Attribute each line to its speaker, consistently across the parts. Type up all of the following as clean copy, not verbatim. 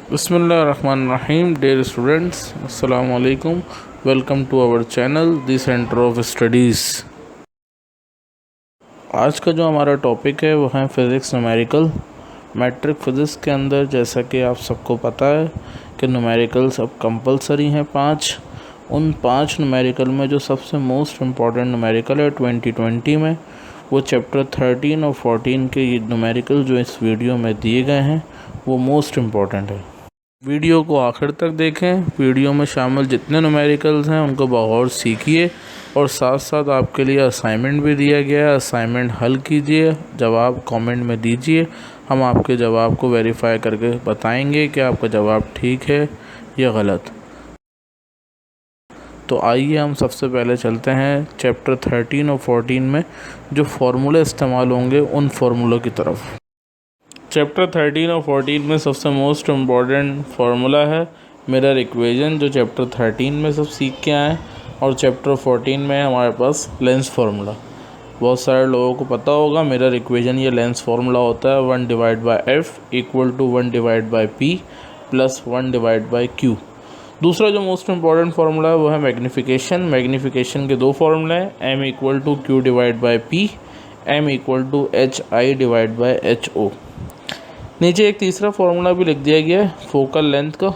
Speaker 1: Bismillahirrahmanirrahim. Dear students, Assalamu alaikum. Welcome to our channel, the Center of Studies. आज का जो हमारा topic है वो है फिज़िक्स न्यूमेरिकल। मैट्रिक फ़िज़िक्स के अंदर जैसा कि आप सबको पता है कि न्यूमेरिकल्स अब कंपलसरी हैं 5। उन 5 न्यूमेरिकल में जो सबसे मोस्ट इम्पॉर्टेंट न्यूमेरिकल है 2020 में, वो चैप्टर 13 और 14 के ये न्यूमेरिकल जो इस वीडियो में दिए गए हैं वो मोस्ट इम्पॉर्टेंट है। वीडियो को आखिर तक देखें। वीडियो में शामिल जितने न्यूमेरिकल्स हैं उनको बगौर सीखिए और साथ साथ आपके लिए असाइनमेंट भी दिया गया है। असाइनमेंट हल कीजिए, जवाब कमेंट में दीजिए। हम आपके जवाब को वेरीफाई करके बताएंगे कि आपका जवाब ठीक है या गलत। तो आइए हम सबसे पहले चलते हैं चैप्टर 13 और 14 में जो फार्मूले इस्तेमाल होंगे उन फार्मूलों की तरफ। चैप्टर 13 और 14 में सबसे मोस्ट इम्पॉर्टेंट फार्मूला है मिरर इक्वेशन, जो चैप्टर 13 में सब सीख के आए, और चैप्टर 14 में हमारे पास लेंस फार्मूला। बहुत सारे लोगों को पता होगा मिरर इक्वेशन या लेंस फार्मूला होता है 1/f equal to 1/p plus 1/q। दूसरा जो मोस्ट इम्पॉर्टेंट फार्मूला है वो है मैग्नीफिकेशन। मैग्नीफिकेशन के 2 फार्मूले हैं, m equal to q/p, m equal to hi/ho। नीचे एक तीसरा फार्मूला भी लिख दिया गया है फोकल लेंथ का।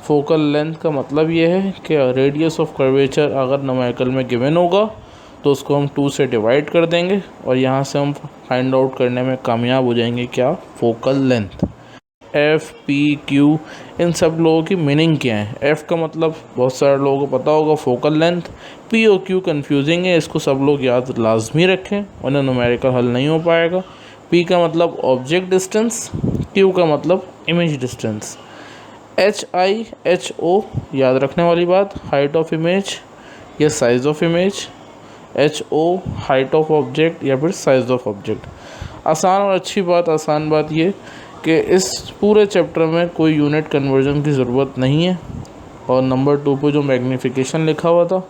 Speaker 1: फोकल लेंथ का मतलब ये है कि रेडियस ऑफ कर्वेचर अगर न्यूमेरिकल में गिवन होगा तो उसको हम 2 से डिवाइड कर देंगे और यहाँ से हम फाइंड आउट करने में कामयाब हो जाएंगे क्या, focal length. F, P, Q, इन सब लोगों की मीनिंग क्या है। एफ़ का मतलब बहुत सारे लोगों को पता होगा फोकल लेंथ। पी और क्यू कन्फ्यूजिंग है, इसको सब लोग याद लाजमी रखें वरना न्यूमेरिकल हल नहीं हो पाएगा। पी का मतलब ऑब्जेक्ट डिस्टेंस, क्यू का मतलब इमेज डिस्टेंस। HIHO याद रखने वाली बात, हाइट ऑफ इमेज या size of image. HO height of object या फिर साइज़ ऑफ ऑब्जेक्ट। आसान और अच्छी बात, आसान बात ये कि इस पूरे चैप्टर में कोई यूनिट कन्वर्जन की ज़रूरत नहीं है। और नंबर 2 पे जो मैग्नीफिकेशन लिखा हुआ था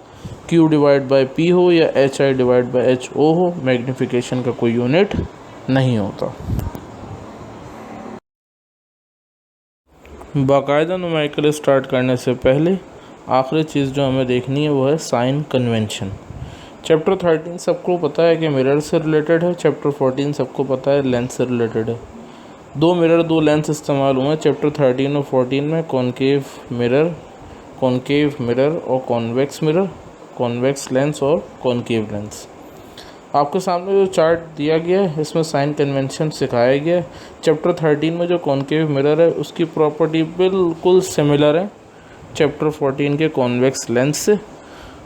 Speaker 1: Q/P हो या HI/HO हो, मैग्नीफिकेशन का कोई यूनिट नहीं होता। बाकायदा न्यूमेरिकल स्टार्ट करने से पहले आखिरी चीज़ जो हमें देखनी है वो है साइन कन्वेंशन। चैप्टर 13 सबको पता है कि मिरर से रिलेटेड है, चैप्टर 14 सबको पता है लेंस से रिलेटेड है। 2 मिरर 2 लेंस इस्तेमाल हुए हैं चैप्टर 13 और 14 में, कॉन्केव मिरर और कॉन्वेक्स मिरर, कॉन्वेक्स लेंस और कॉन्केव लेंस। आपके सामने जो चार्ट दिया गया है इसमें साइन कन्वेंशन सिखाया गया है। चैप्टर 13 में जो कॉन्केव मिरर है उसकी प्रॉपर्टी बिल्कुल सिमिलर है चैप्टर 14 के कॉन्वेक्स लेंस से,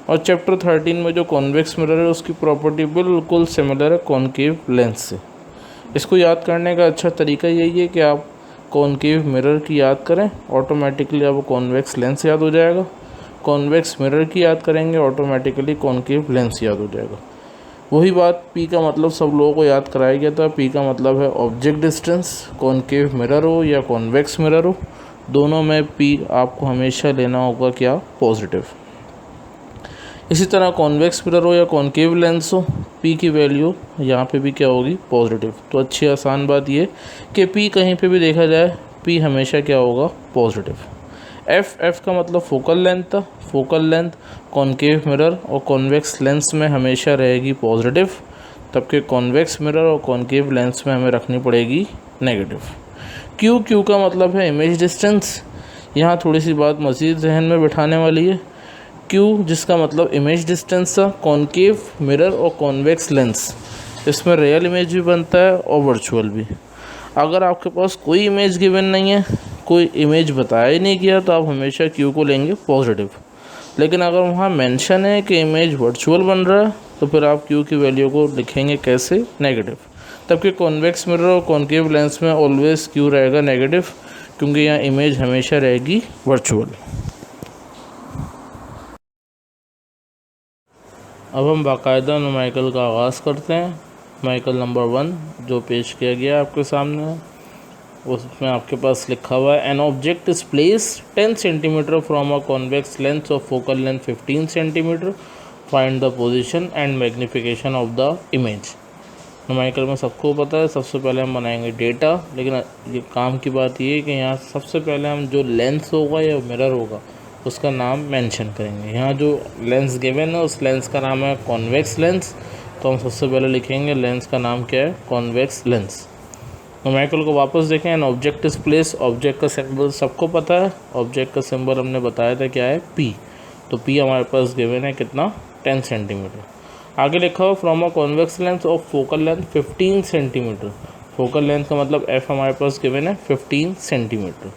Speaker 1: और चैप्टर 13 में जो कॉन्वेक्स मिरर है उसकी प्रॉपर्टी बिल्कुल सिमिलर है कॉन्केव लेंस से। इसको याद करने का अच्छा तरीका यही है कि आप कॉन्केव मिरर की याद करें, ऑटोमेटिकली आपको कॉन्वेक्स लेंस याद हो जाएगा। कॉन्वेक्स मिरर की याद करेंगे, ऑटोमेटिकली कॉन्केव लेंस याद हो जाएगा। वही बात पी का मतलब सब लोगों को याद कराया गया था। पी का मतलब है ऑब्जेक्ट डिस्टेंस, कॉन्केव मिरर हो या कॉन्वेक्स मिरर हो, दोनों में पी आपको हमेशा लेना होगा क्या, पॉजिटिव। इसी तरह कॉन्वेक्स मिरर हो या कॉन्केव लेंस हो, पी की वैल्यू यहाँ पे भी क्या होगी, पॉजिटिव। तो अच्छी आसान बात ये कि पी कहीं पे भी देखा जाए पी हमेशा क्या होगा, पॉजिटिव। एफ का मतलब फोकल लेंथ था। फोकल लेंथ कॉन्केव मिरर और कॉन्वेक्स लेंस में हमेशा रहेगी पॉजिटिव, तबकि कॉन्वेक्स मिरर और कॉन्केव लेंस में हमें रखनी पड़ेगी नेगेटिव। क्यू का मतलब है इमेज डिस्टेंस। यहाँ थोड़ी सी बात मज़ीद जहन में बिठाने वाली है। क्यू जिसका मतलब इमेज डिस्टेंस था, कॉन्केव मिरर और कॉन्वेक्स लेंस, इसमें रियल इमेज भी बनता है और वर्चुअल भी। अगर आपके पास कोई इमेज गिवन नहीं है, कोई इमेज बताया ही नहीं गया, तो आप हमेशा क्यू को लेंगे पॉजिटिव। लेकिन अगर वहाँ मेंशन है कि इमेज वर्चुअल बन रहा है तो फिर आप क्यू की वैल्यू को लिखेंगे कैसे, नेगेटिव। तबकि कॉन्वेक्स मिरर और कॉन्केव लेंस में ऑलवेज क्यू रहेगा नेगेटिव, क्योंकि यहाँ इमेज हमेशा रहेगी वर्चुअल। अब हम बाकायदा न्यूमेरिकल का आगाज़ करते हैं। न्यूमेरिकल नंबर 1 जो पेश किया गया आपके सामने, उसमें आपके पास लिखा हुआ है an object is place 10 centimetre from a convex lens of focal length 15 centimetre, find the position and magnification of the image. Numerical में सबको पता है, सबसे पहले हम बनाएंगे डेटा, लेकिन ये काम की बात ये है कि यहाँ सबसे पहले हम जो लेंस होगा या मिरर होगा उसका नाम मेंशन करेंगे। यहाँ जो लेंस गिवन है उस लेंस का नाम है कॉन्वेक्स लेंस, तो हम सबसे पहले लिखेंगे लेंस का नाम क्या है, कॉन्वेक्स लेंस। न्यूमेरिकल को वापस देखें, an object is place, object का सिंबल सबको पता है, ऑब्जेक्ट का सिंबल हमने बताया था क्या है, पी, तो पी हमारे पास गिवन है कितना, 10 सेंटीमीटर। आगे लिखा हुआ from a convex lens of focal length 15 centimetre, focal length का मतलब एफ हमारे पास गिवन है 15 centimetre.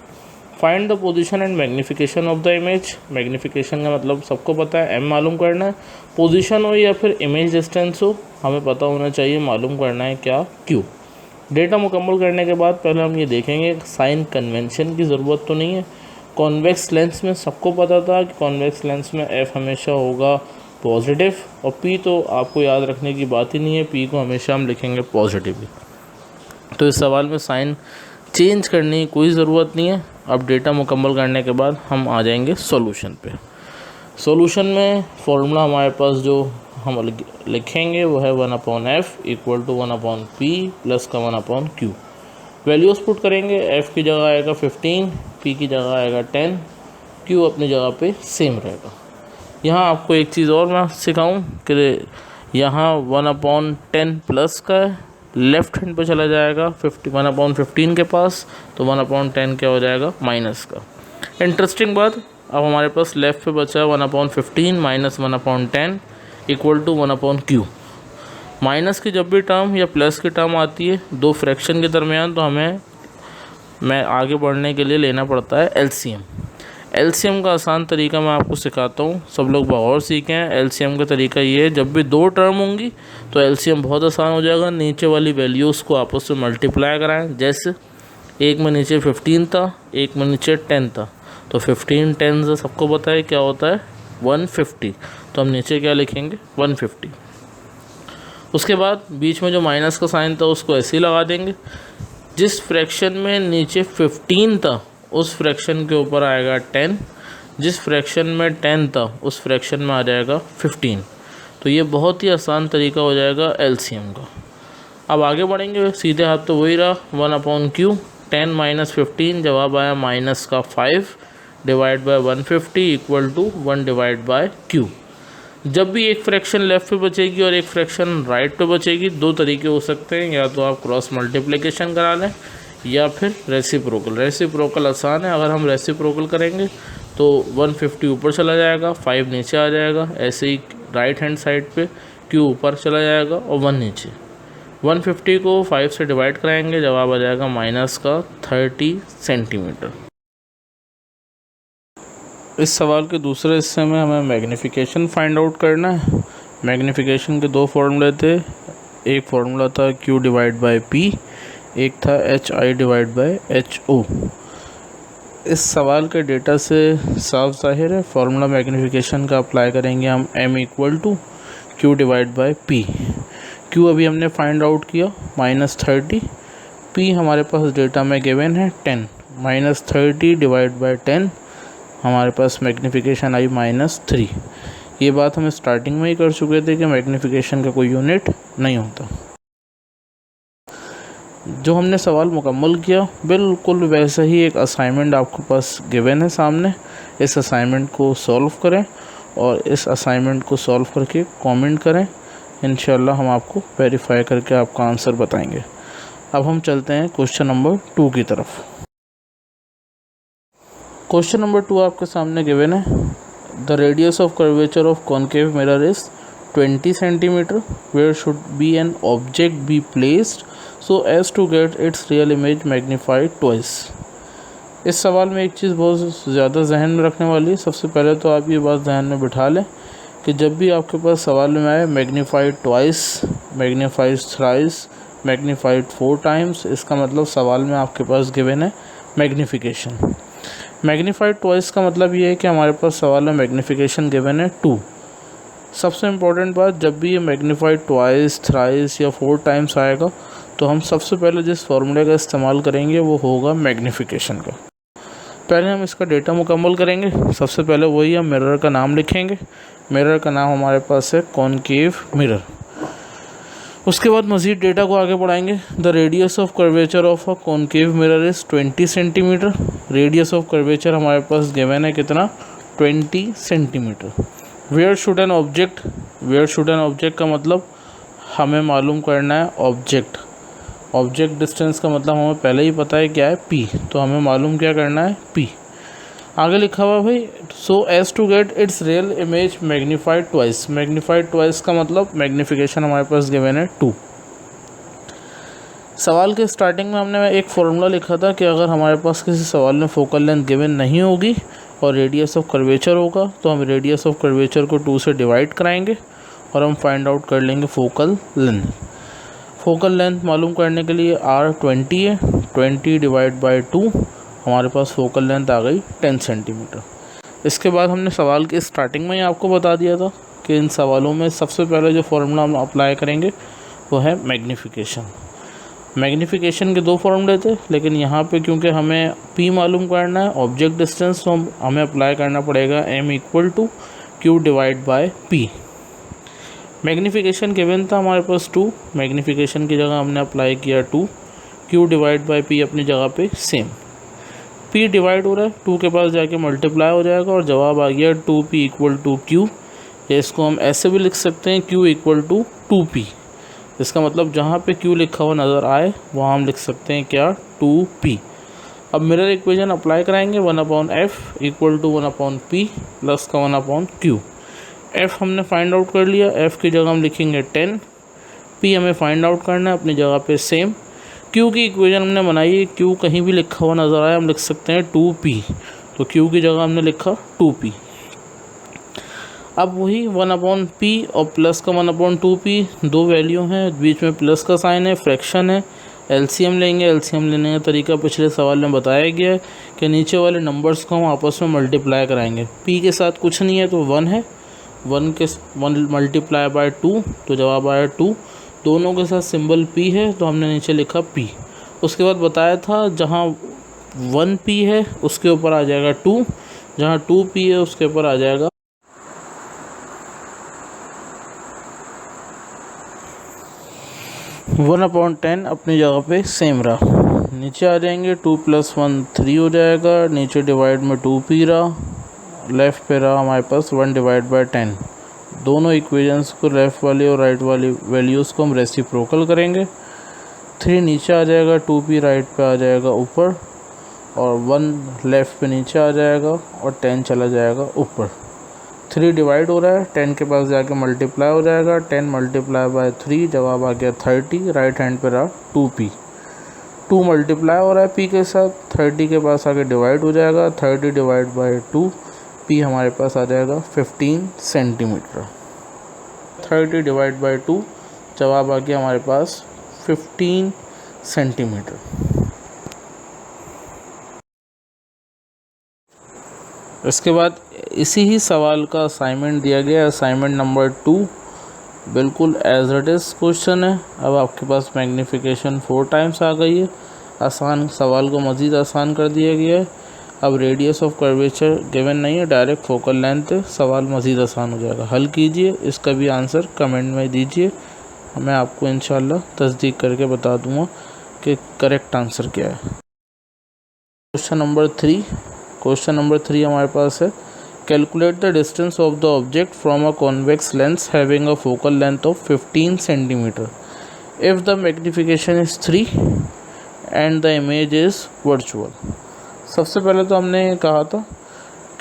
Speaker 1: Find the position and magnification of the image, magnification का मतलब सबको पता है, एम मालूम करना है, पोजीशन हो या फिर इमेज डिस्टेंस हो हमें पता होना चाहिए, मालूम करना है क्या, क्यू। डेटा मुकम्मल करने के बाद पहले हम ये देखेंगे साइन कन्वेंशन की ज़रूरत तो नहीं है। कॉन्वेक्स लेंस में सबको पता था कि कॉन्वेक्स लेंस में एफ हमेशा होगा पॉजिटिव, और पी तो आपको याद रखने की बात ही नहीं है, पी को हमेशा हम लिखेंगे पॉजिटिव ही। तो इस सवाल में साइन चेंज करने की कोई ज़रूरत नहीं है। अब डेटा मुकम्मल करने के बाद हम आ जाएंगे सॉल्यूशन पे। सॉल्यूशन में फॉर्मूला हमारे पास जो हम लिखेंगे वो है 1/f equal to 1/p plus का 1/q। वैल्यूज़ पुट करेंगे, f की जगह आएगा 15, p की जगह आएगा 10, q अपनी जगह पे सेम रहेगा। यहाँ आपको एक चीज़ और मैं सिखाऊं कि यहाँ 1/10 प्लस का है, लेफ़्ट हैंड पे चला जाएगा 1/15 के पास, तो 1/10 क्या हो जाएगा, माइनस का। इंटरेस्टिंग बात, अब हमारे पास लेफ़्ट पे बचा है 1/15 minus 1/10 equal to 1/q। Minus की जब भी टर्म या प्लस की टर्म आती है दो फ्रैक्शन के दरमियान, तो मैं आगे बढ़ने के लिए लेना पड़ता है एलसीएम। एलसीएम का आसान तरीका मैं आपको सिखाता हूँ, सब लोग बहुत सीखें। एलसीएम का तरीका ये है, जब भी दो टर्म होंगी तो एलसीएम बहुत आसान हो जाएगा, नीचे वाली वैल्यूज़ को आपस में मल्टीप्लाई कराएं। जैसे एक में नीचे 15 था, एक में नीचे 10 था, तो 15 10 से सबको पता है क्या होता है 150, तो हम नीचे क्या लिखेंगे 150। उसके बाद बीच में जो माइनस का साइन था उसको ऐसे ही लगा देंगे। जिस फ्रैक्शन में नीचे 15 था उस फ्रैक्शन के ऊपर आएगा 10, जिस फ्रैक्शन में 10 था उस फ्रैक्शन में आ जाएगा 15। तो ये बहुत ही आसान तरीका हो जाएगा एलसीएम का। अब आगे बढ़ेंगे, सीधे हाथ तो वही रहा 1/q, 10 माइनस 15, जवाब आया माइनस का 5 divide by 150 equal to 1 divide by q। जब भी एक फ्रैक्शन लेफ़्ट पे बचेगी और एक फ्रैक्शन राइट पे बचेगी, दो तरीके हो सकते हैं, या तो आप क्रॉस मल्टीप्लिकेशन करा लें या फिर रेसिप्रोकल। रेसिप्रोकल आसान है, अगर हम रेसिप्रोकल करेंगे तो 150 ऊपर चला जाएगा, 5 नीचे आ जाएगा, ऐसे ही राइट हैंड साइड पे q ऊपर चला जाएगा और 1 नीचे। 150 को 5 से डिवाइड कराएंगे, जवाब आ जाएगा माइनस का 30 सेंटीमीटर। इस सवाल के दूसरे हिस्से में हमें मैग्नीफिकेशन फाइंड आउट करना है। मैग्नीफिकेशन के दो फार्मूले थे, एक फार्मूला था q डिवाइड बाय p, एक था hi डिवाइड बाय ho। इस सवाल के डेटा से साफ जाहिर है फार्मूला मैग्नीफिकेशन का अप्लाई करेंगे हम m equal to q divide by p। q अभी हमने फाइंड आउट किया -30, p हमारे पास डेटा में गिवन है 10, -30 डिवाइड बाय 10 हमारे पास मैग्नीफिकेशन आई -3। ये बात हम स्टार्टिंग में ही कर चुके थे कि मैग्नीफिकेशन का कोई यूनिट नहीं होता। जो हमने सवाल मुकम्मल किया बिल्कुल वैसे ही एक असाइनमेंट आपके पास गिवन है सामने, इस असाइनमेंट को सॉल्व करें और इस असाइनमेंट को सॉल्व करके कमेंट करें। इंशाल्लाह हम आपको वेरीफाई करके आपका आंसर बताएंगे। अब हम चलते हैं क्वेश्चन नंबर 2 की तरफ। क्वेश्चन नंबर 2 आपके सामने गिवन है, the radius of curvature of concave mirror is 20 centimetre, where should be an object be placed so as to get its real image magnified twice. इस सवाल में एक चीज़ बहुत ज़्यादा जहन में रखने वाली है। सबसे पहले तो आप ये बात जहन में बिठा लें कि जब भी आपके पास सवाल में आए magnified twice, magnified thrice, magnified 4 times, इसका मतलब सवाल में आपके पास गिवन है मैग्नीफिकेशन। मैग्नीफाइड ट्वाइस का मतलब ये है कि हमारे पास सवाल में मैग्नीफिकेशन गिवन है 2। सबसे इम्पॉर्टेंट बात, जब भी ये मैग्नीफाइड ट्वाइस, थ्राइस या 4 टाइम्स आएगा तो हम सबसे पहले जिस फार्मूले का इस्तेमाल करेंगे वो होगा मैग्नीफिकेशन का। पहले हम इसका डेटा मुकम्मल करेंगे। सबसे पहले वही हम मिरर का नाम लिखेंगे। मिरर का नाम हमारे पास है कॉनकेव मिरर। उसके बाद मज़ीद डेटा को आगे बढ़ाएंगे। The radius of curvature of a concave mirror is 20 centimetre. Radius of curvature हमारे पास गिवन है कितना, 20 centimetre. Where should an object का मतलब हमें मालूम करना है ऑब्जेक्ट डिस्टेंस का मतलब हमें पहले ही पता है क्या है, p, तो हमें मालूम क्या करना है, p। आगे लिखा हुआ भाई, so as to get its real image magnified twice का मतलब मैग्नीफिकेशन हमारे पास गिवन है 2। सवाल के स्टार्टिंग में हमने एक फॉर्मूला लिखा था कि अगर हमारे पास किसी सवाल में फोकल लेंथ गिवन नहीं होगी और रेडियस ऑफ कर्वेचर होगा तो हम रेडियस ऑफ कर्वेचर को 2 से डिवाइड कराएंगे और हम फाइंड आउट कर लेंगे फोकल लेंथ मालूम करने के लिए r 20 है, 20 डिवाइड बाई 2 हमारे पास फोकल लेंथ आ गई 10 सेंटीमीटर। इसके बाद हमने सवाल की स्टार्टिंग में ही आपको बता दिया था कि इन सवालों में सबसे पहले जो फॉर्मूला हम अप्लाई करेंगे वो है मैग्नीफिकेशन के 2 फॉर्मूले थे, लेकिन यहाँ पे क्योंकि हमें p मालूम करना है ऑब्जेक्ट डिस्टेंस, तो हमें अप्लाई करना पड़ेगा m equal to q divide by p। Magnification given था हमारे पास 2, मैग्नीफिकेशन की जगह हमने अप्लाई किया 2, q डिवाइड बाय p अपनी जगह पे सेम। p डिवाइड हो रहा है 2 के पास जाके मल्टीप्लाई हो जाएगा और जवाब आ गया 2p इक्वल टू q। या इसको हम ऐसे भी लिख सकते हैं q इक्वल टू 2p। इसका मतलब जहाँ पे q लिखा हुआ नज़र आए वहाँ हम लिख सकते हैं क्या, 2p। अब मिरर इक्वेशन अप्लाई कराएंगे, 1/f equal to 1/p plus का 1/q। f हमने फाइंड आउट कर लिया, f की जगह हम लिखेंगे 10, p हमें फाइंड आउट करना है अपनी जगह पे सेम। q की इक्वेशन हमने बनाई है, q कहीं भी लिखा हुआ नज़र आए हम लिख सकते हैं 2p, तो q की जगह हमने लिखा 2p। अब वही 1/p और प्लस का 1/2p, 2 वैल्यू हैं, बीच में प्लस का साइन है, फ्रैक्शन है। एलसीएम लेंगे, एलसीएम लेने का तरीका पिछले सवाल में बताया गया है कि नीचे वाले नंबर्स को हम आपस में मल्टीप्लाई कराएंगे। p के साथ कुछ नहीं है तो 1 है, 1 मल्टीप्लाई बाय 2 तो जवाब आया 2। दोनों के साथ सिंबल p है तो हमने नीचे लिखा p। उसके बाद बताया था जहाँ 1p है उसके ऊपर आ जाएगा 2, जहाँ 2p है उसके ऊपर आ जाएगा 1/10 अपनी जगह पे सेम रहा। नीचे आ जाएंगे 2 + 1 3 हो जाएगा, नीचे डिवाइड में 2p रहा, लेफ़्ट पे रहा हमारे पास 1 डिवाइड बाय 10। दोनों इक्वेशंस को लेफ़्ट वाली और राइट वाली वैल्यूज़ को हम रेसिप्रोकल करेंगे। 3 नीचे आ जाएगा, 2p राइट पे आ जाएगा ऊपर और 1 लेफ़्ट पे नीचे आ जाएगा और 10 चला जाएगा ऊपर। 3 डिवाइड हो रहा है, 10 के पास जाके मल्टीप्लाई हो जाएगा, 10 मल्टीप्लाई बाय 3 जवाब आ गया 30, राइट हैंड पे रहा 2p। 2 मल्टीप्लाई हो रहा है p के साथ, 30 के पास आके डिवाइड हो जाएगा, 30 डिवाइड बाय 2 p हमारे पास आ जाएगा 15 सेंटीमीटर। 30 डिवाइड बाय 2 जवाब आ गया हमारे पास 15 सेंटीमीटर। इसके बाद इसी ही सवाल का असाइनमेंट दिया गया, असाइनमेंट नंबर 2 बिल्कुल एज इट इज़ क्वेश्चन है। अब आपके पास मैग्नीफिकेशन 4 टाइम्स आ गई है, आसान सवाल को मज़ीद आसान कर दिया गया है। अब रेडियस ऑफ कर्वेचर गिवन नहीं है, डायरेक्ट फोकल लेंथ है, सवाल मज़ीद आसान हो जाएगा। हल कीजिए, इसका भी आंसर कमेंट में दीजिए, मैं आपको इंशाल्लाह तस्दीक करके बता दूँगा कि करेक्ट आंसर क्या है। क्वेश्चन नंबर 3 हमारे पास है, calculate the distance of the object from a convex lens having a focal length of 15 centimetre if the magnification is 3 and the image is virtual. सबसे पहले तो हमने कहा था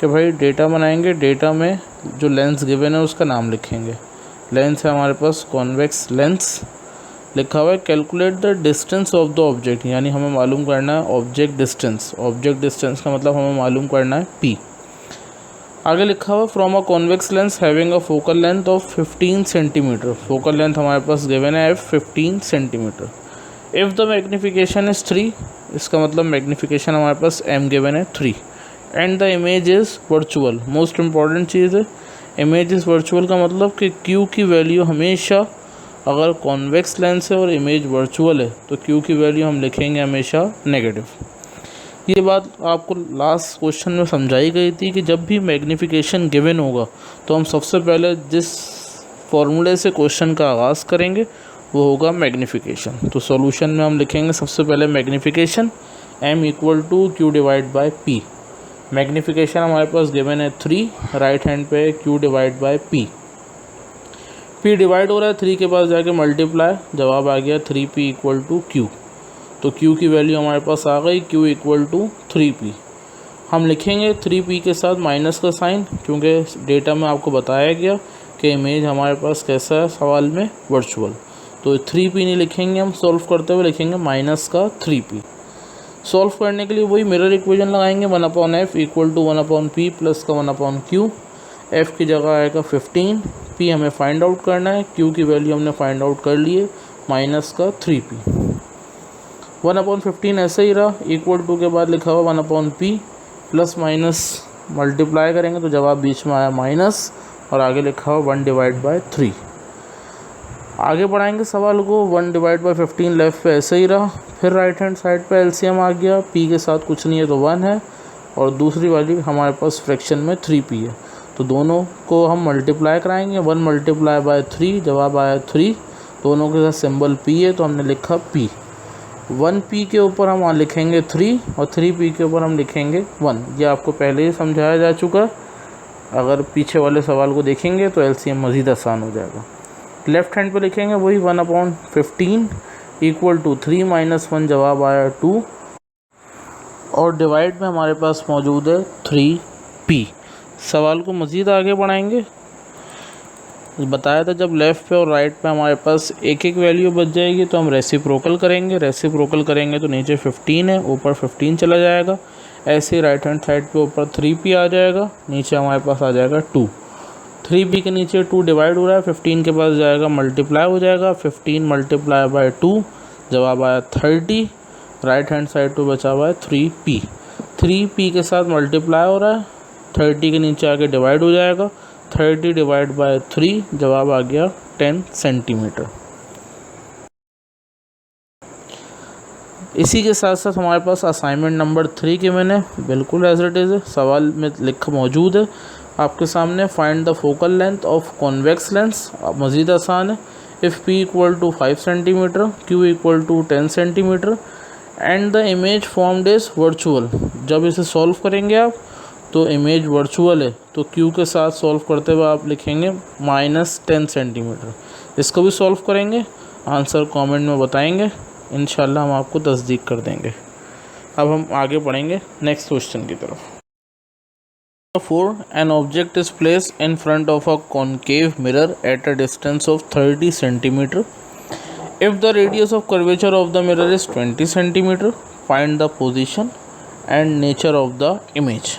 Speaker 1: कि भाई डेटा बनाएंगे, डेटा में जो लेंस गिवन है उसका नाम लिखेंगे। लेंस है हमारे पास कॉन्वेक्स लेंस लिखा हुआ है। Calculate the distance of the object, यानी हमें मालूम करना है ऑब्जेक्ट डिस्टेंस का मतलब हमें मालूम करना है p। आगे लिखा हुआ from a convex lens having a focal length of 15 centimetre. Focal length हमारे पास गिवन है 15 centimetre. If the magnification is 3, इसका मतलब मैग्नीफिकेशन हमारे पास m गिवन है 3 and the image is virtual. Most important चीज़ है इमेज इज़ वर्चुअल का मतलब कि q की वैल्यू हमेशा, अगर कॉन्वेक्स लेंस है और इमेज वर्चुअल है तो q की वैल्यू हम लिखेंगे हमेशा नेगेटिव। ये बात आपको लास्ट क्वेश्चन में समझाई गई थी कि जब भी मैग्नीफिकेशन गिवन होगा तो हम सबसे पहले जिस फॉर्मूले से क्वेश्चन का आगाज़ करेंगे वो होगा मैग्नीफिकेशन। तो सॉल्यूशन में हम लिखेंगे सबसे पहले magnification m equal to q divide by p। Magnification हमारे पास गिवन है 3, राइट हैंड पे q divide by p। p divide हो रहा है 3 के पास जाके मल्टीप्लाई, जवाब आ गया 3p इक्वल टू q। तो q की वैल्यू हमारे पास आ गई q इक्वल टू 3p। हम लिखेंगे 3p के साथ माइनस का साइन, क्योंकि डेटा में आपको बताया गया कि इमेज हमारे पास कैसा है सवाल में, वर्चुअल। तो 3p नहीं लिखेंगे, हम सॉल्व करते हुए लिखेंगे माइनस का 3p। सॉल्व करने के लिए वही मिरर इक्वेशन लगाएंगे, 1/f equal to 1/p plus का 1/q। f की जगह आएगा 15, p हमें फाइंड आउट करना है, q की वैल्यू हमने फाइंड आउट कर ली है माइनस का 3p। 1/15 ऐसे ही रहा, इक्वल टू के बाद लिखा हुआ 1/p, प्लस माइनस मल्टीप्लाई करेंगे तो जवाब बीच में आया माइनस, और आगे लिखा हुआ 1 डिवाइड बाय 3। आगे बढ़ाएंगे सवाल को, 1 डिवाइड बाय 15 लेफ्ट पे ऐसे ही रहा। फिर राइट हैंड साइड पे एलसीएम आ गया, p के साथ कुछ नहीं है तो 1 है, और दूसरी वाली हमारे पास फ्रैक्शन में 3p है, तो दोनों को हम मल्टीप्लाई कराएंगे। 1 मल्टीप्लाई बाय 3, जवाब आया 3। दोनों के साथ सिंबल p है तो हमने लिखा p। 1p के ऊपर हम लिखेंगे 3, और 3p के ऊपर हम लिखेंगे 1। ये आपको पहले ही समझाया जा चुका है, अगर पीछे वाले सवाल को देखेंगे तो एलसीएम मज़ीद आसान हो जाएगा। लेफ्ट हैंड पे लिखेंगे वही 1/15 इक्वल टू 3 माइनस 1, जवाब आया 2, और डिवाइड में हमारे पास मौजूद है 3p। सवाल को मज़ीद आगे बढ़ाएंगे। बताया था जब लेफ़्ट पे और राइट पे हमारे पास एक एक वैल्यू बच जाएगी तो हम रेसिप्रोकल करेंगे। रेसिप्रोकल करेंगे तो नीचे 15 है, ऊपर 15 चला जाएगा। ऐसे ही राइट हैंड साइड पे ऊपर 3p आ जाएगा, नीचे हमारे पास आ जाएगा 2। 3p के नीचे 2 डिवाइड हो रहा है, 15 के पास जाएगा मल्टीप्लाई हो जाएगा, 15 मल्टीप्लाई बाय 2, जवाब आया 30। राइट हैंड साइड पे बचा हुआ है 3p। 3p के साथ मल्टीप्लाई हो रहा है, 30 के नीचे आके डिवाइड हो जाएगा, 30 डिवाइड बाय 3, जवाब आ गया 10 सेंटीमीटर। इसी के साथ साथ हमारे पास असाइनमेंट नंबर 3 के मैंने बिल्कुल एज इट इज़ है, सवाल में लिखा मौजूद है आपके सामने। Find the focal length of convex lens, मज़ीद आसान है। If p equal to 5 centimetre, q equal to 10 centimetre and the image formed is virtual. जब इसे सॉल्व करेंगे आप तो इमेज वर्चुअल है, तो q के साथ सॉल्व करते हुए आप लिखेंगे -10 सेंटीमीटर। इसको भी सॉल्व करेंगे, आंसर कमेंट में बताएंगे, इंशाल्लाह हम आपको तस्दीक कर देंगे। अब हम आगे बढ़ेंगे नेक्स्ट क्वेश्चन की तरफ। 4. An object is placed in front of a concave mirror at a distance of 30 cm. If the radius of curvature of the mirror is 20 cm, find the position and nature of the image.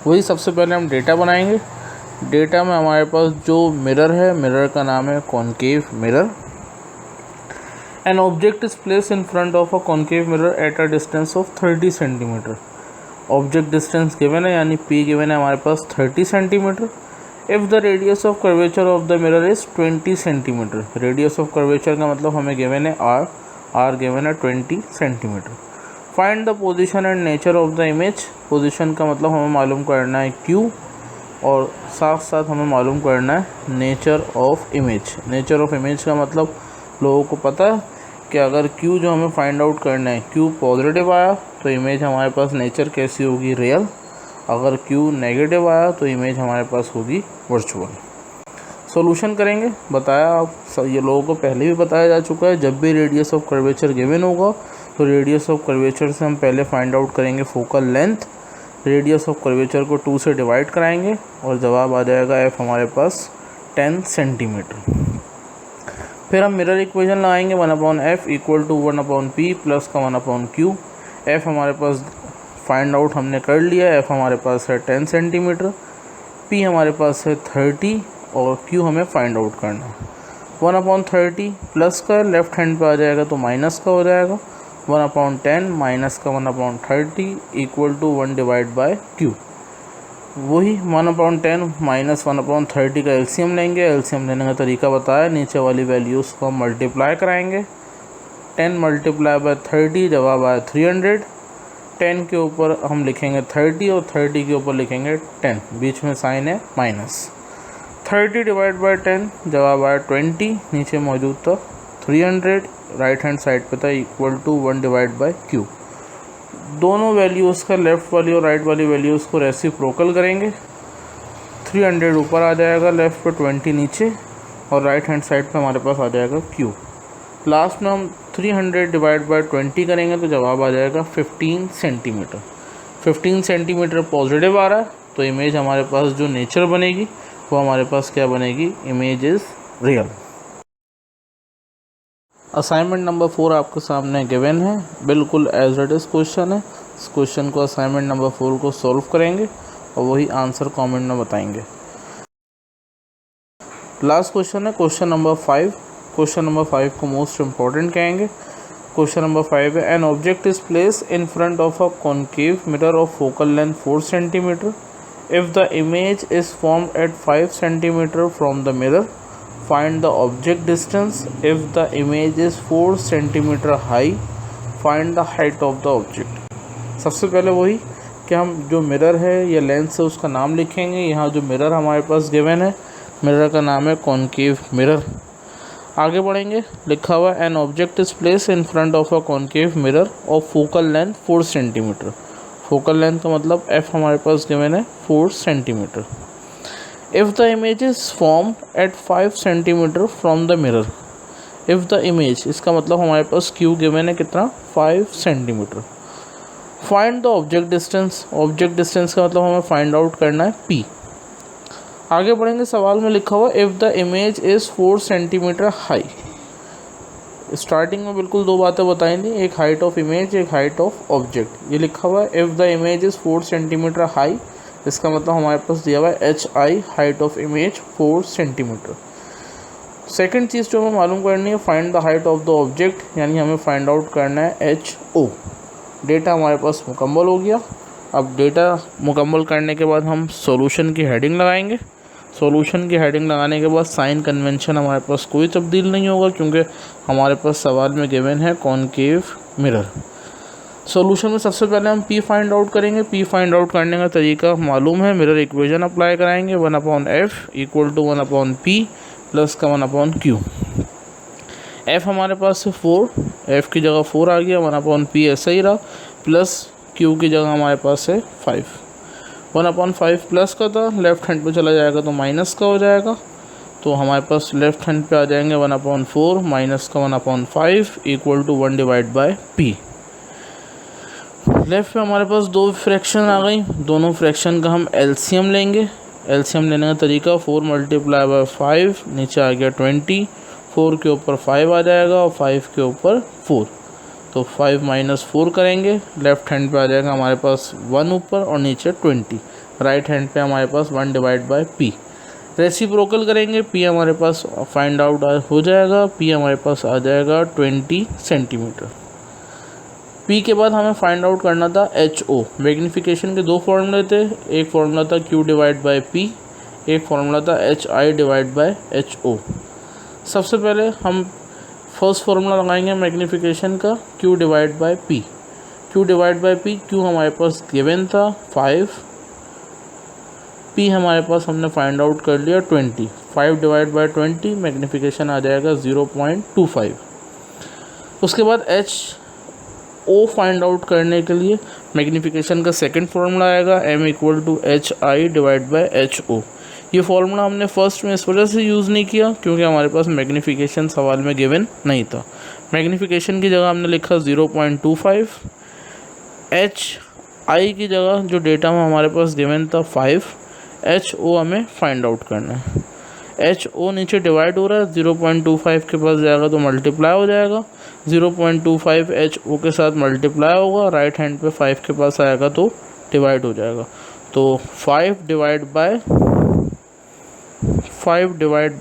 Speaker 1: वही सबसे पहले हम data बनाएंगे। Data में हमारे पास जो mirror है, mirror का नाम है concave mirror. An object is placed in front of a concave mirror at a distance of 30 cm. Object distance given है, यानी p गिवन है हमारे पास 30 centimetre. If the radius of curvature of the mirror is 20 centimetre. Radius of curvature का मतलब हमें given है r given है 20 centimetre. Find the position and nature of the image. Position का मतलब हमें मालूम करना है q, और साथ साथ हमें मालूम करना है nature of image. Nature of image का मतलब लोगों को पता है कि अगर q जो हमें फाइंड आउट करना है, q पॉजिटिव आया तो इमेज हमारे पास नेचर कैसी होगी, रियल। अगर q नेगेटिव आया तो इमेज हमारे पास होगी वर्चुअल। सॉल्यूशन करेंगे, बताया आप ये लोगों को पहले भी बताया जा चुका है। जब भी रेडियस ऑफ कर्वेचर गिवन होगा तो रेडियस ऑफ कर्वेचर से हम पहले फाइंड आउट करेंगे focal length. Radius of curvature को 2 से डिवाइड कराएंगे और जवाब आ जाएगा f हमारे पास 10 सेंटीमीटर। फिर हम मिरर इक्वेशन लगाएंगे, 1/f equal to 1/p plus का 1/q। f हमारे पास फाइंड आउट हमने कर लिया, f हमारे पास है 10 सेंटीमीटर, p हमारे पास है 30 और q हमें फाइंड आउट करना है। 1/30 प्लस का लेफ्ट हैंड पे आ जाएगा तो माइनस का हो जाएगा, 1/10 माइनस का 1/30 equal to 1 divide by q। वही 1/10 माइनस 1/30 का एलसीएम लेंगे। एलसीएम लेने का तरीका बताया, नीचे वाली वैल्यूज़ को हम मल्टीप्लाई कराएंगे। 10 मल्टीप्लाई बाय 30, जवाब आया 300। 10 के ऊपर हम लिखेंगे 30 और 30 के ऊपर लिखेंगे 10, बीच में साइन है माइनस। 30 डिवाइड बाय 10, जवाब आया 20, नीचे मौजूद था 300, राइट हैंड साइड पे था equal to 1 divide by q. दोनों वैल्यूज़ का लेफ़्ट वाली और राइट वाली वैल्यूज़ को रेसिप्रोकल करेंगे। 300 ऊपर आ जाएगा, लेफ़्ट पे 20 नीचे, और राइट हैंड साइड पे हमारे पास आ जाएगा क्यू। लास्ट में हम 300 डिवाइड बाय 20 करेंगे तो जवाब आ जाएगा 15 सेंटीमीटर। 15 सेंटीमीटर पॉजिटिव आ रहा है, तो इमेज हमारे पास जो नेचर बनेगी वो हमारे पास क्या बनेगी, image is real. Assignment number 4 आपके सामने गिवन है, बिल्कुल एज इट इज़ क्वेश्चन है। इस क्वेश्चन को असाइनमेंट नंबर 4 को सॉल्व करेंगे और वही आंसर कमेंट में बताएंगे। लास्ट क्वेश्चन है क्वेश्चन नंबर 5। क्वेश्चन नंबर 5 को मोस्ट इम्पॉर्टेंट कहेंगे। क्वेश्चन नंबर 5 है, an object is place in front of a concave mirror of focal length 4 centimetre. If the image is formed at 5 centimetre from the mirror, find the object distance. If the image is 4 centimeter high, find the height of the object. सबसे पहले वही कि हम जो mirror है या lens है उसका नाम लिखेंगे। यहाँ जो मिरर हमारे पास गिवन है, मिरर का नाम है कॉन्केव मिरर। आगे बढ़ेंगे, लिखा हुआ an object is place in front of a concave mirror of focal length 4 centimetre. Focal length का मतलब एफ हमारे पास गिवन है 4 centimetre. If the image is formed at 5 centimeter from the mirror, if the image, इसका मतलब हमारे पास Q given है कितना, 5 centimetre. Find the object distance, object distance का मतलब हमें find out करना है P। आगे बढ़ेंगे, सवाल में लिखा हुआ if the image is 4 centimetre high। Starting में बिल्कुल दो बातें बताई थी, एक हाइट ऑफ इमेज, एक हाइट ऑफ ऑब्जेक्ट। ये लिखा हुआ है if the image is 4 centimetre high, इसका मतलब हमारे पास दिया हुआ है H I, height of image 4 centimetre. Second चीज़ जो हमें मालूम करनी है, find the height of the object, यानी हमें फाइंड आउट करना है एच ओ। डेटा हमारे पास मुकम्मल हो गया। अब डेटा मुकम्मल करने के बाद हम सॉल्यूशन की हेडिंग लगाएंगे। सॉल्यूशन की हेडिंग लगाने के बाद साइन कन्वेंशन हमारे पास कोई तब्दील नहीं होगा, क्योंकि हमारे पास सवाल में गिवन है कॉन्केव मिरर। सॉल्यूशन में सबसे पहले हम P फाइंड आउट करेंगे। P फाइंड आउट करने का तरीका मालूम है, मिरर इक्वेशन अप्लाई कराएंगे, 1/f equal to 1/p plus का 1/q। f हमारे पास है 4, f की जगह 4 आ गया, 1/p ऐसा ही रहा, प्लस q की जगह हमारे पास है 5। 1/5 प्लस का था, लेफ्ट हैंड पे चला जाएगा तो माइनस का हो जाएगा, तो हमारे पास लेफ्ट हैंड पे आ जाएंगे 1/4 माइनस का 1/5 equal to 1 divide by p। Left पे हमारे पास दो फ्रैक्शन आ गई, दोनों फ्रैक्शन का हम एलसीएम लेंगे। एलसीएम लेने का तरीका 4 मल्टीप्लाई बाय 5, नीचे आ गया 20, 4 के ऊपर 5 आ जाएगा और 5 के ऊपर 4, तो 5 माइनस 4 करेंगे, लेफ्ट हैंड पे आ जाएगा हमारे पास 1 ऊपर और नीचे 20, राइट हैंड पे हमारे पास 1 डिवाइड बाय p। रेसिप्रोकल करेंगे, p हमारे पास फाइंड आउट हो जाएगा, p हमारे पास आ जाएगा 20 सेंटीमीटर। P के बाद हमें फाइंड आउट करना था HO। मैग्नीफिकेशन के दो फॉर्मूले थे, एक फार्मूला था Q डिवाइड बाय P, एक फार्मूला था HI डिवाइड बाय HO। सबसे पहले हम फर्स्ट फार्मूला लगाएंगे मैग्नीफिकेशन का, Q divide by P। Q divide by P, Q हमारे पास गिवन था 5, P हमारे पास हमने फाइंड आउट कर लिया 20, 5 डिवाइड बाय 20, मैग्नीफिकेशन आ जाएगा 0.25। उसके बाद HO फाइंड आउट करने के लिए मैग्नीफिकेशन का सेकंड फार्मूला आएगा M equal to HI divide by HO। ये फार्मूला हमने फर्स्ट में इस वजह से यूज़ नहीं किया क्योंकि हमारे पास मैग्नीफिकेशन सवाल में गिवन नहीं था। मैग्नीफिकेशन की जगह हमने लिखा 0.25, HI की जगह जो डेटा में हमारे पास गिवन था 5, HO हमें फाइंड आउट करना है। HO नीचे डिवाइड हो रहा है, 0.25 के पास जाएगा तो मल्टीप्लाई हो जाएगा, 0.25 HO के साथ मल्टीप्लाई होगा, राइट हैंड पे 5 के पास आएगा तो डिवाइड हो जाएगा, तो 5 डिवाइड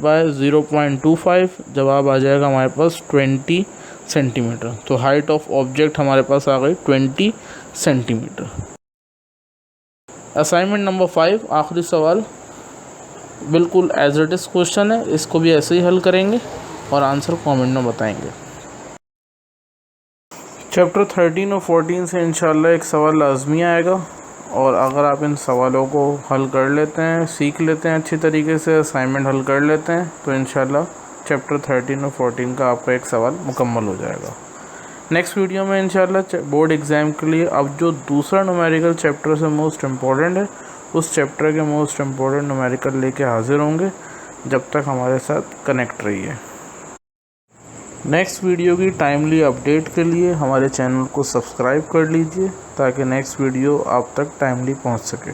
Speaker 1: बाय 0.25 जवाब आ जाएगा हमारे पास 20 सेंटीमीटर। तो हाइट ऑफ ऑब्जेक्ट हमारे पास आ गई 20 सेंटीमीटर। असाइनमेंट नंबर 5 आखिरी सवाल, बिल्कुल एज इट इज़ क्वेश्चन है, इसको भी ऐसे ही हल करेंगे और आंसर कमेंट में बताएंगे। चैप्टर 13 और 14 से इंशाल्लाह एक सवाल लाजमी आएगा और अगर आप इन सवालों को हल कर लेते हैं, सीख लेते हैं अच्छी तरीके से, असाइनमेंट हल कर लेते हैं तो इंशाल्लाह चैप्टर 13 और 14 का आपका एक सवाल मुकम्मल हो जाएगा। नेक्स्ट वीडियो में इंशाल्लाह बोर्ड एग्ज़ाम के लिए अब जो दूसरा न्यूमेरिकल चैप्टर से मोस्ट इम्पॉर्टेंट है, उस चैप्टर के मोस्ट इम्पॉर्टेंट न्यूमेरिकल लेके हाजिर होंगे। जब तक हमारे साथ कनेक्ट रहिए। नेक्स्ट वीडियो की टाइमली अपडेट के लिए हमारे चैनल को सब्सक्राइब कर लीजिए ताकि नेक्स्ट वीडियो आप तक टाइमली पहुंच सके।